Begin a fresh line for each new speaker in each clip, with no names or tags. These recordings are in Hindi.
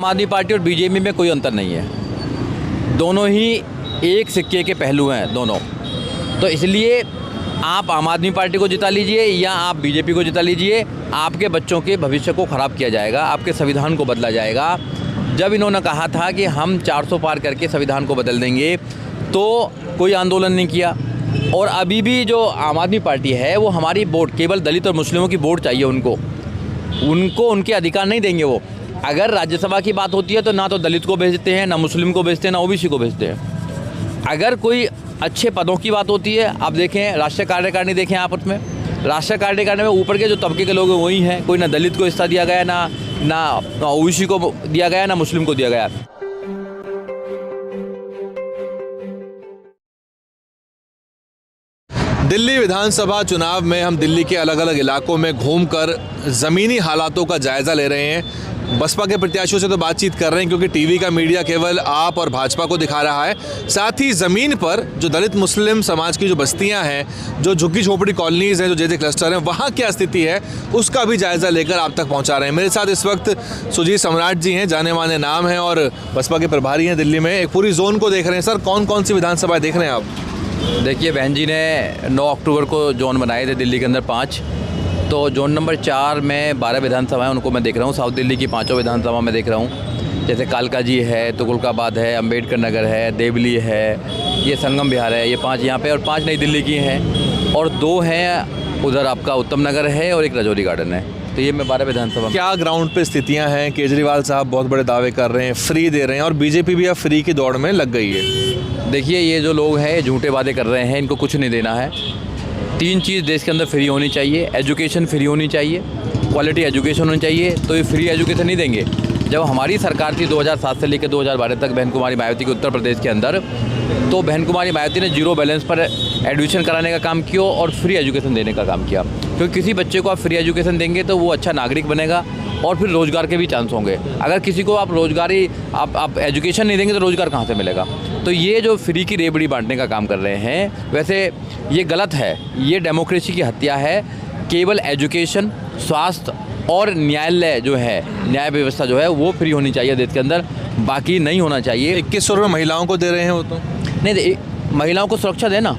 आदमी पार्टी और बीजेपी में कोई अंतर नहीं है। दोनों ही एक सिक्के के पहलू हैं दोनों। तो इसलिए आप आम आदमी पार्टी को जिता लीजिए या आप बीजेपी को जिता लीजिए, आपके बच्चों के भविष्य को ख़राब किया जाएगा, आपके संविधान को बदला जाएगा। जब इन्होंने कहा था कि हम 400 पार करके संविधान को बदल देंगे तो कोई आंदोलन नहीं किया। और अभी भी जो आम आदमी पार्टी है वो हमारी वोट, केवल दलित और मुस्लिमों की वोट चाहिए उनको उनके अधिकार नहीं देंगे। वो अगर राज्यसभा की बात होती है तो ना तो दलित को भेजते हैं, ना मुस्लिम को भेजते हैं, ना ओबीसी को भेजते हैं। अगर कोई अच्छे पदों की बात होती है, आप देखें राष्ट्रीय कार्यकारिणी देखें आप, उसमें राष्ट्रीय कार्यकारिणी में ऊपर के जो तबके के लोग हैं वही हैं। कोई ना दलित को हिस्सा दिया गया, ना ओबीसी को दिया गया, ना मुस्लिम को दिया गया।
दिल्ली विधानसभा चुनाव में हम दिल्ली के अलग अलग इलाकों में घूमकर ज़मीनी हालातों का जायज़ा ले रहे हैं। बसपा के प्रत्याशियों से तो बातचीत कर रहे हैं क्योंकि टीवी का मीडिया केवल आप और भाजपा को दिखा रहा है। साथ ही ज़मीन पर जो दलित मुस्लिम समाज की जो बस्तियां हैं, जो झुग्गी झोपड़ी कॉलोनीज़ हैं, जो जैसे क्लस्टर हैं, वहाँ क्या स्थिति है उसका भी जायज़ा लेकर आप तक पहुँचा रहे हैं। मेरे साथ इस वक्त सुजीत सम्राट जी हैं, जाने माने नाम हैं और बसपा के प्रभारी हैं दिल्ली में। एक पूरी जोन को देख रहे हैं। सर, कौन कौन सी विधानसभाएँ देख रहे हैं आप?
देखिए, बहन जी ने 9 अक्टूबर को जोन बनाए थे दिल्ली के अंदर 5, तो जोन नंबर 4 में 12 विधानसभाएं उनको मैं देख रहा हूँ। साउथ दिल्ली की 5 विधानसभा में देख रहा हूँ। जैसे कालकाजी है, तुगलकाबाद है, अंबेडकर नगर है, देवली है, ये संगम विहार है, ये 5 यहाँ पे और 5 नई दिल्ली की हैं और 2 हैं उधर आपका उत्तम नगर है और एक रजौरी गार्डन है। तो ये मैं 12 विधानसभा।
क्या ग्राउंड पे स्थितियां हैं? केजरीवाल साहब बहुत बड़े दावे कर रहे हैं, फ्री दे रहे हैं और बीजेपी भी अब फ्री की दौड़ में लग गई है।
देखिए, ये जो लोग हैं झूठे वादे कर रहे हैं, इनको कुछ नहीं देना है। 3 चीज़ देश के अंदर फ्री होनी चाहिए। एजुकेशन फ्री होनी चाहिए, क्वालिटी एजुकेशन होनी चाहिए। तो ये फ्री एजुकेशन नहीं देंगे। जब हमारी सरकार थी 2007 से लेकर 2012 तक बहन कुमारी मायावती के उत्तर प्रदेश के अंदर, तो बहन कुमारी मायावती ने 0 बैलेंस पर एडमिशन कराने का काम किया और फ्री एजुकेशन देने का काम किया। क्योंकि किसी बच्चे को आप फ्री एजुकेशन देंगे तो वो अच्छा नागरिक बनेगा और फिर रोज़गार के भी चांस होंगे। अगर किसी को आप रोज़गारी आप एजुकेशन नहीं देंगे तो रोज़गार कहाँ से मिलेगा? तो ये जो फ्री की रेबड़ी बांटने का काम कर रहे हैं, वैसे ये गलत है। ये डेमोक्रेसी की हत्या है। केवल एजुकेशन, स्वास्थ्य और न्यायालय जो है, न्याय व्यवस्था जो है वो फ्री होनी चाहिए देश के अंदर, बाकी नहीं होना चाहिए।
2100 रुपये महिलाओं को दे रहे हैं वो तो
नहीं, महिलाओं को सुरक्षा देना,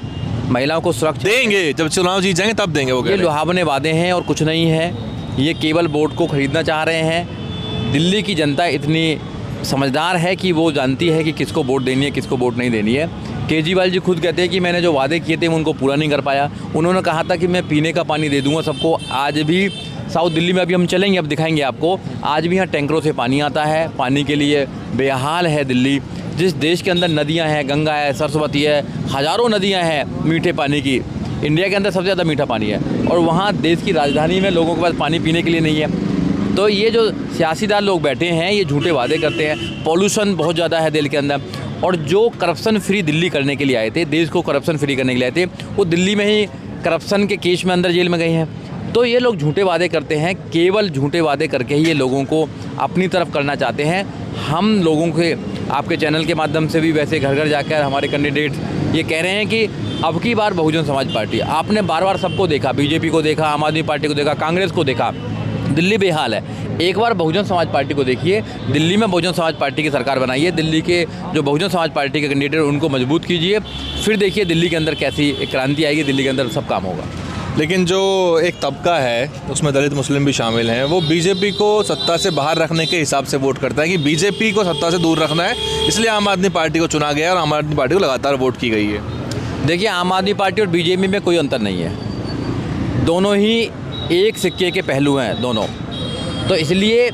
महिलाओं को सुरक्षा
देंगे। जब चुनाव जीत जाएंगे तब देंगे। वो
ये लुभावने वादे हैं और कुछ नहीं है। ये केवल वोट को खरीदना चाह रहे हैं। दिल्ली की जनता इतनी समझदार है कि वो जानती है कि किसको वोट देनी है, किसको वोट नहीं देनी है। केजरीवाल जी खुद कहते हैं कि मैंने जो वादे किए थे मैं उनको पूरा नहीं कर पाया। उन्होंने कहा था कि मैं पीने का पानी दे दूंगा सबको। आज भी साउथ दिल्ली में अभी हम चलेंगे, अब दिखाएंगे आपको, आज भी यहाँ टैंकरों से पानी आता है। पानी के लिए बेहाल है दिल्ली। जिस देश के अंदर नदियाँ हैं, गंगा है, सरस्वती है, हज़ारों नदियाँ हैं मीठे पानी की, इंडिया के अंदर सबसे ज़्यादा मीठा पानी है, और वहाँ देश की राजधानी में लोगों के पास पानी पीने के लिए नहीं है। तो ये जो सियासीदार लोग बैठे हैं ये झूठे वादे करते हैं। पॉल्यूशन बहुत ज़्यादा है दिल्ली के अंदर, और जो करप्शन फ्री दिल्ली करने के लिए आए थे, देश को करप्शन फ्री करने के लिए आए थे, वो दिल्ली में ही करप्शन के केस में अंदर जेल में गए हैं। तो ये लोग झूठे वादे करते हैं। केवल झूठे वादे करके ही ये लोगों को अपनी तरफ करना चाहते हैं। हम लोगों के आपके चैनल के माध्यम से भी वैसे घर घर जाकर हमारे कैंडिडेट ये कह रहे हैं कि अब की बार बहुजन समाज पार्टी, आपने बार बार सबको देखा, बीजेपी को देखा, आम आदमी पार्टी को देखा, कांग्रेस को देखा, दिल्ली बेहाल है। एक बार बहुजन समाज पार्टी को देखिए, दिल्ली में बहुजन समाज पार्टी की सरकार बनाइए, दिल्ली के जो बहुजन समाज पार्टी के कैंडिडेट उनको मजबूत कीजिए, फिर देखिए दिल्ली के अंदर कैसी एक क्रांति आएगी, दिल्ली के अंदर सब काम होगा।
लेकिन जो एक तबका है उसमें दलित मुस्लिम भी शामिल हैं, वो बीजेपी को सत्ता से बाहर रखने के हिसाब से वोट करता है कि बीजेपी को सत्ता से दूर रखना है, इसलिए आम आदमी पार्टी को चुना गया और आम आदमी पार्टी को लगातार वोट की गई है।
देखिए, आम आदमी पार्टी और बीजेपी में कोई अंतर नहीं है। दोनों ही एक सिक्के के पहलू हैं दोनों। तो इसलिए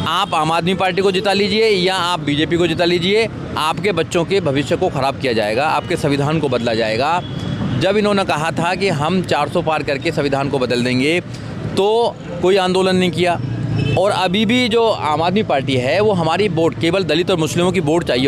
आप आम आदमी पार्टी को जिता लीजिए या आप बीजेपी को जिता लीजिए, आपके बच्चों के भविष्य को ख़राब किया जाएगा, आपके संविधान को बदला जाएगा। जब इन्होंने कहा था कि हम 400 पार करके संविधान को बदल देंगे तो कोई आंदोलन नहीं किया। और अभी भी जो आम आदमी पार्टी है वो हमारी वोट, केवल दलित और मुस्लिमों की वोट चाहिए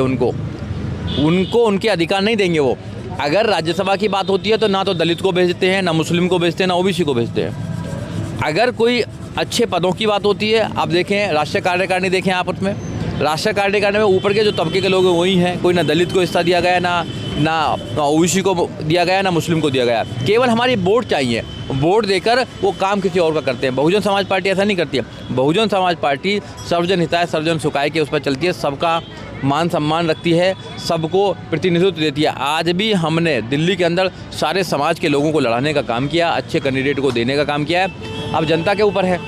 उनको उनके अधिकार नहीं देंगे। वो अगर राज्यसभा की बात होती है तो ना तो दलित को भेजते हैं, ना मुस्लिम को भेजते हैं, ना ओबीसी को भेजते हैं। अगर कोई अच्छे पदों की बात होती है, आप देखें राष्ट्रीय कार्यकारिणी देखें आप, उसमें राष्ट्रीय कार्यकारिणी में ऊपर के जो तबके के लोग हैं वही हैं। कोई ना दलित को हिस्सा दिया गया, ना ओबीसी को दिया गया, ना मुस्लिम को दिया गया। केवल हमारी वोट चाहिए, वोट देकर वो काम किसी और का करते हैं। बहुजन समाज पार्टी ऐसा नहीं करती है। बहुजन समाज पार्टी सर्वजन हिताय सर्वजन सुखाय के उस पर चलती है, सबका मान सम्मान रखती है, सबको प्रतिनिधित्व देती है। आज भी हमने दिल्ली के अंदर सारे समाज के लोगों को लड़ाने का काम किया, अच्छे कैंडिडेट को देने का काम किया है। अब जनता के ऊपर है।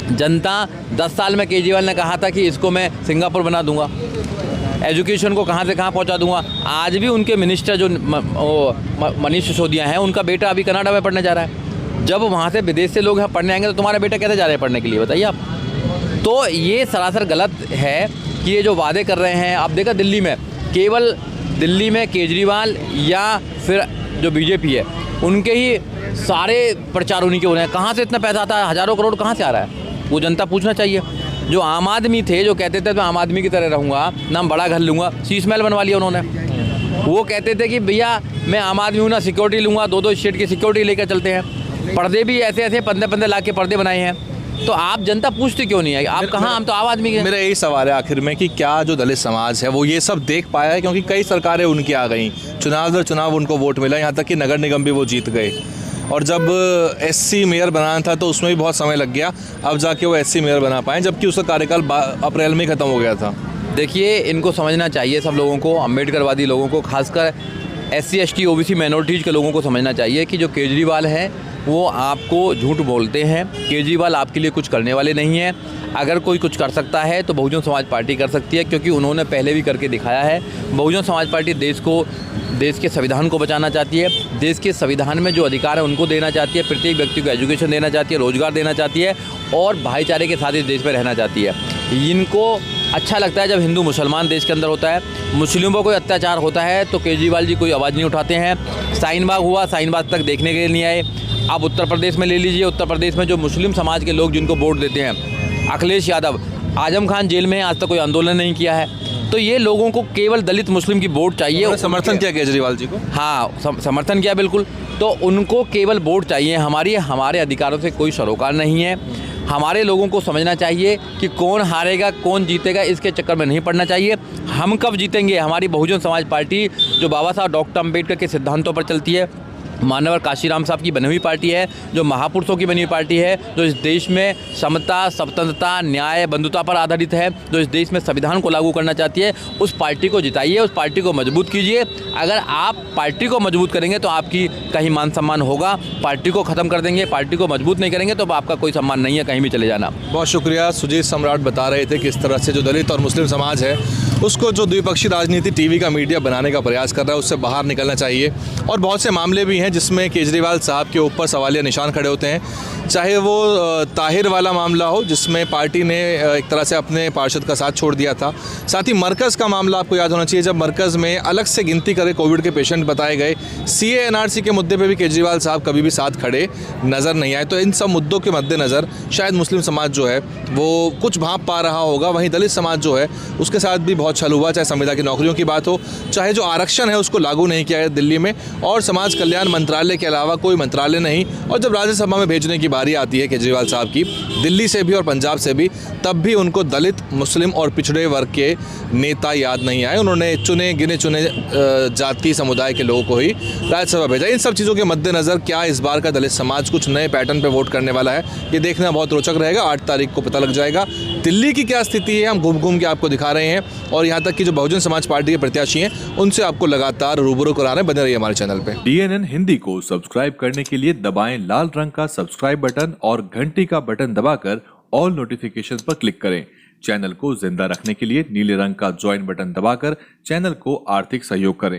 जनता 10 साल में केजरीवाल ने कहा था कि इसको मैं सिंगापुर बना दूंगा, एजुकेशन को कहाँ से कहाँ पहुँचा दूंगा। आज भी उनके मिनिस्टर जो मनीष सिसोदिया हैं, उनका बेटा अभी कनाडा में पढ़ने जा रहा है। जब वहाँ से विदेश से लोग यहाँ पढ़ने आएंगे तो तुम्हारा बेटा कैसे जा रहे हैं पढ़ने के लिए, बताइए आप। तो ये सरासर गलत है कि ये जो वादे कर रहे हैं। आप देखा दिल्ली में, केवल दिल्ली में केजरीवाल या फिर जो बीजेपी है उनके ही सारे प्रचार उन्हीं के हो रहे हैं। कहाँ से इतना पैसा आता है, हज़ारों करोड़ कहाँ से आ रहा है, वो जनता पूछना चाहिए। जो आम आदमी थे, जो कहते थे मैं आम आदमी की तरह रहूँगा, ना बड़ा घर लूँगा, शीश महल बनवा लिया उन्होंने। वो कहते थे कि भैया मैं आम आदमी हूँ ना, सिक्योरिटी लूँगा, 2-2 स्टेट की सिक्योरिटी लेकर चलते हैं। पर्दे भी ऐसे ऐसे 15-15 लाख के पर्दे बनाए हैं। तो आप जनता पूछती क्यों नहीं है, आप कहाँ, हम तो आम आदमी के।
मेरा यही सवाल है आखिर में कि क्या जो दलित समाज है वो ये सब देख पाया है, क्योंकि कई सरकारें उनकी आ गई, चुनाव दर चुनाव उनको वोट मिला, यहाँ तक कि नगर निगम भी वो जीत गए। और जब एससी मेयर बनाना था तो उसमें भी बहुत समय लग गया, अब जाके वो एससी मेयर बना पाए, जबकि उसका कार्यकाल अप्रैल में ख़त्म हो गया था।
देखिए, इनको समझना चाहिए सब लोगों को, अम्बेडकरवादी लोगों को, खासकर SC ST OBC माइनॉरिटीज़ के लोगों को समझना चाहिए कि जो केजरीवाल है वो आपको झूठ बोलते हैं। केजरीवाल आपके लिए कुछ करने वाले नहीं हैं। अगर कोई कुछ कर सकता है तो बहुजन समाज पार्टी कर सकती है, क्योंकि उन्होंने पहले भी करके दिखाया है। बहुजन समाज पार्टी देश के संविधान को बचाना चाहती है, देश के संविधान में जो अधिकार है उनको देना चाहती है, प्रत्येक व्यक्ति को एजुकेशन देना चाहती है, रोजगार देना चाहती है और भाईचारे के साथ इस देश में रहना चाहती है। इनको अच्छा लगता है जब हिंदू मुसलमान देश के अंदर होता है, मुस्लिमों पर कोई अत्याचार होता है तो केजरीवाल जी कोई आवाज़ नहीं उठाते हैं। शाहीन बाग हुआ, शाहीन बाग तक देखने के लिए नहीं आए। आप उत्तर प्रदेश में ले लीजिए, उत्तर प्रदेश में जो मुस्लिम समाज के लोग जिनको वोट देते हैं, अखिलेश यादव, आजम खान जेल में है, आज तक कोई आंदोलन नहीं किया है। तो ये लोगों को केवल दलित मुस्लिम की वोट चाहिए।
समर्थन किया केजरीवाल जी को,
हाँ, समर्थन किया बिल्कुल। तो उनको केवल वोट चाहिए। हमारे अधिकारों से कोई सरोकार नहीं है। हमारे लोगों को समझना चाहिए कि कौन हारेगा कौन जीतेगा इसके चक्कर में नहीं पड़ना चाहिए। हम कब जीतेंगे, हमारी बहुजन समाज पार्टी जो बाबा साहब डॉक्टर अम्बेडकर के सिद्धांतों पर चलती है, मानवर काशीराम साहब की बनी हुई पार्टी है, जो महापुरुषों की बनी हुई पार्टी है, जो इस देश में समता, स्वतंत्रता, न्याय, बंधुता पर आधारित है, जो इस देश में संविधान को लागू करना चाहती है, उस पार्टी को जिताइए, उस पार्टी को मजबूत कीजिए। अगर आप पार्टी को मजबूत करेंगे तो आपकी कहीं मान सम्मान होगा। पार्टी को ख़त्म कर देंगे, पार्टी को मजबूत नहीं करेंगे तो आपका कोई सम्मान नहीं है, कहीं भी चले जाना।
बहुत शुक्रिया। सुजीत सम्राट बता रहे थे कि इस तरह से जो दलित और मुस्लिम समाज है उसको जो द्विपक्षीय राजनीति टीवी का मीडिया बनाने का प्रयास कर रहा है उससे बाहर निकलना चाहिए। और बहुत से मामले भी हैं जिसमें केजरीवाल साहब के ऊपर सवालिया निशान खड़े होते हैं, चाहे वो ताहिर वाला मामला हो जिसमें पार्टी ने एक तरह से अपने पार्षद का साथ छोड़ दिया था, साथ ही मरकज़ का मामला आपको याद होना चाहिए जब मरकज़ में अलग से गिनती करे कोविड के पेशेंट बताए गए। CA NRC के मुद्दे पे भी केजरीवाल साहब कभी भी साथ खड़े नज़र नहीं आए। तो इन सब मुद्दों के मद्देनज़र शायद मुस्लिम समाज जो है वो कुछ भांप पा रहा होगा। वहीं दलित समाज जो है उसके साथ भी बहुत छल हुआ, चाहे संविदा की नौकरियों की बात हो, चाहे जो आरक्षण है उसको लागू नहीं किया गया दिल्ली में, और समाज कल्याण मंत्रालय के अलावा कोई मंत्रालय नहीं। और जब राज्यसभा में भेजने की बारी आती है केजरीवाल साहब की, दिल्ली से भी और पंजाब से भी, तब भी उनको दलित, मुस्लिम और पिछड़े वर्ग के नेता याद नहीं आए। उन्होंने गिने चुने जाति समुदाय के लोगों को ही राज्यसभा भेजा। इन सब चीज़ों के मद्देनज़र क्या इस बार का दलित समाज कुछ नए पैटर्न पे वोट करने वाला है, ये देखना बहुत रोचक रहेगा। 8 तारीख को पता लग जाएगा। दिल्ली की क्या स्थिति है हम घूम घूम के आपको दिखा रहे हैं, और यहाँ तक कि जो बहुजन समाज पार्टी के प्रत्याशी हैं उनसे आपको लगातार रूबरू करा रहे हैं। बने रहिए हमारे चैनल पे।
DNN हिंदी को सब्सक्राइब करने के लिए दबाएं लाल रंग का सब्सक्राइब बटन और घंटी का बटन दबाकर ऑल नोटिफिकेशंस पर क्लिक करें। चैनल को जिंदा रखने के लिए नीले रंग का ज्वाइन बटन दबाकर चैनल को आर्थिक सहयोग करें।